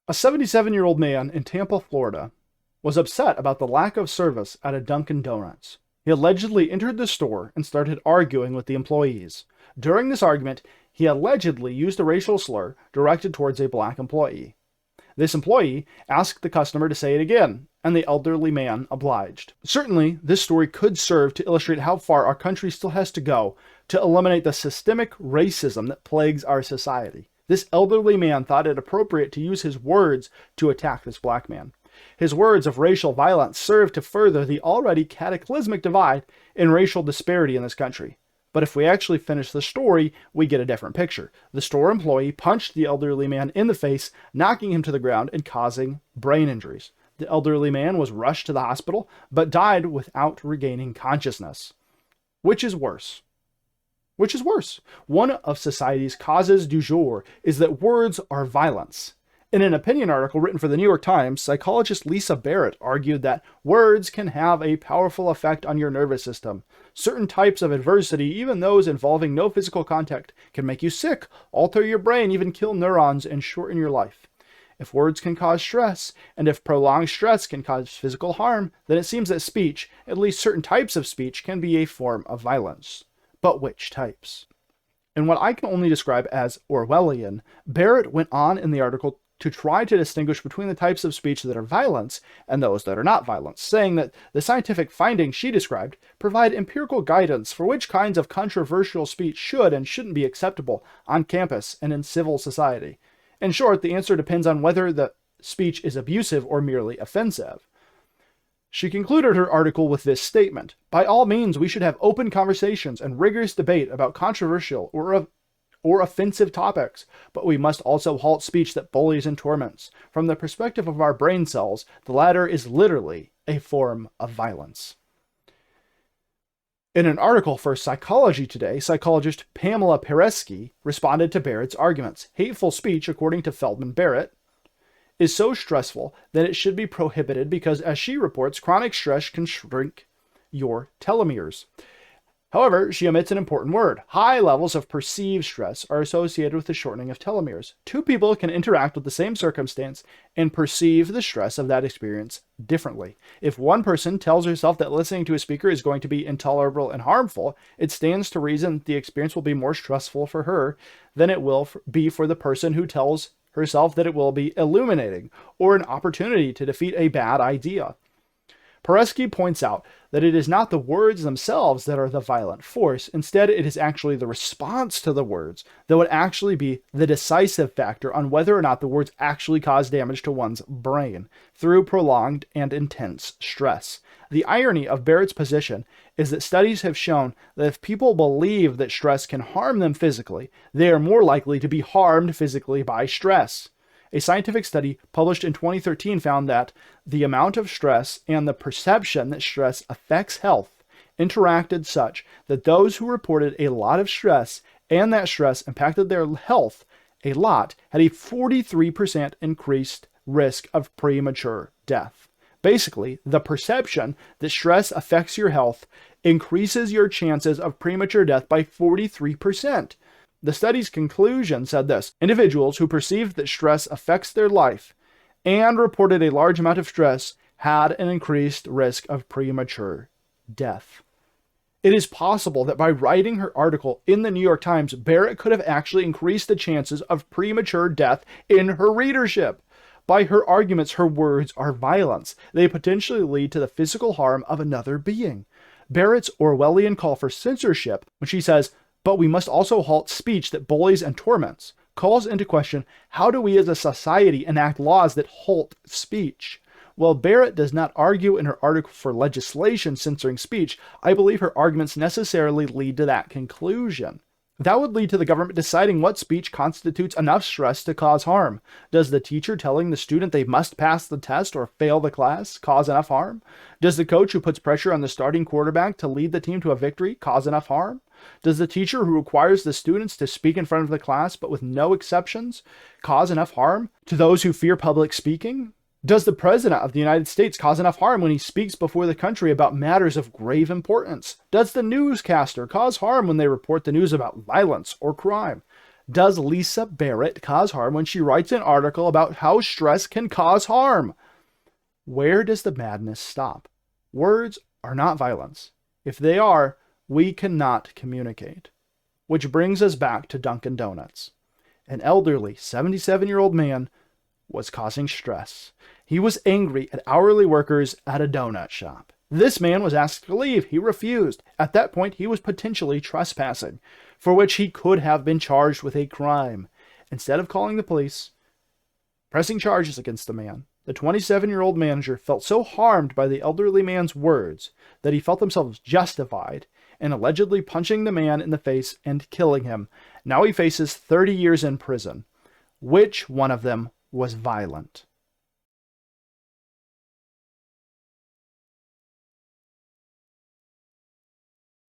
A 77-year-old man in Tampa, Florida, was upset about the lack of service at a Dunkin Donuts. He allegedly entered the store and started arguing with the employees. During this argument, he allegedly used a racial slur directed towards a black employee. This employee asked the customer to say it again, and the elderly man obliged. Certainly, this story could serve to illustrate how far our country still has to go to eliminate the systemic racism that plagues our society. This elderly man thought it appropriate to use his words to attack this black man. His words of racial violence served to further the already cataclysmic divide in racial disparity in this country. But if we actually finish the story, we get a different picture. The store employee punched the elderly man in the face, knocking him to the ground and causing brain injuries. The elderly man was rushed to the hospital, but died without regaining consciousness. Which is worse? Which is worse? One of society's causes du jour is that words are violence. In an opinion article written for the New York Times, psychologist Lisa Barrett argued that words can have a powerful effect on your nervous system. Certain types of adversity, even those involving no physical contact, can make you sick, alter your brain, even kill neurons, and shorten your life. If words can cause stress, and if prolonged stress can cause physical harm, then it seems that speech, at least certain types of speech, can be a form of violence. But which types? In what I can only describe as Orwellian, Barrett went on in the article to try to distinguish between the types of speech that are violence and those that are not violence, saying that the scientific findings she described provide empirical guidance for which kinds of controversial speech should and shouldn't be acceptable on campus and in civil society. In short, the answer depends on whether the speech is abusive or merely offensive. She concluded her article with this statement: "By all means, we should have open conversations and rigorous debate about controversial or offensive topics, but we must also halt speech that bullies and torments. From the perspective of our brain cells, the latter is literally a form of violence." In an article for Psychology Today, psychologist Pamela Peresky responded to Barrett's arguments. Hateful speech, according to Feldman Barrett, is so stressful that it should be prohibited because, as she reports, chronic stress can shrink your telomeres. However, she omits an important word. High levels of perceived stress are associated with the shortening of telomeres. Two people can interact with the same circumstance and perceive the stress of that experience differently. If one person tells herself that listening to a speaker is going to be intolerable and harmful, it stands to reason that the experience will be more stressful for her than it will be for the person who tells herself that it will be illuminating or an opportunity to defeat a bad idea. Peresky points out that it is not the words themselves that are the violent force. Instead, it is actually the response to the words that would actually be the decisive factor on whether or not the words actually cause damage to one's brain through prolonged and intense stress. The irony of Barrett's position is that studies have shown that if people believe that stress can harm them physically, they are more likely to be harmed physically by stress. A scientific study published in 2013 found that the amount of stress and the perception that stress affects health interacted such that those who reported a lot of stress and that stress impacted their health a lot had a 43% increased risk of premature death. Basically, the perception that stress affects your health increases your chances of premature death by 43%. The study's conclusion said this: individuals who perceived that stress affects their life and reported a large amount of stress had an increased risk of premature death. It is possible that by writing her article in the New York Times, Barrett could have actually increased the chances of premature death in her readership. By her arguments, her words are violence. They potentially lead to the physical harm of another being. Barrett's Orwellian call for censorship, when she says, "But we must also halt speech that bullies and torments," calls into question, how do we as a society enact laws that halt speech? While Barrett does not argue in her article for legislation censoring speech, I believe her arguments necessarily lead to that conclusion. That would lead to the government deciding what speech constitutes enough stress to cause harm. Does the teacher telling the student they must pass the test or fail the class cause enough harm? Does the coach who puts pressure on the starting quarterback to lead the team to a victory cause enough harm? Does the teacher who requires the students to speak in front of the class but with no exceptions cause enough harm to those who fear public speaking? Does the President of the United States cause enough harm when he speaks before the country about matters of grave importance? Does the newscaster cause harm when they report the news about violence or crime? Does Lisa Barrett cause harm when she writes an article about how stress can cause harm? Where does the madness stop? Words are not violence. If they are, we cannot communicate. Which brings us back to Dunkin Donuts. An elderly 77-year-old man was causing stress. He was angry at hourly workers at a donut shop. This man was asked to leave. He refused. At that point, he was potentially trespassing, for which he could have been charged with a crime. Instead of calling the police, pressing charges against the man, the 27-year-old manager felt so harmed by the elderly man's words that he felt himself justified in allegedly punching the man in the face and killing him. Now he faces 30 years in prison. Which one of them was violent?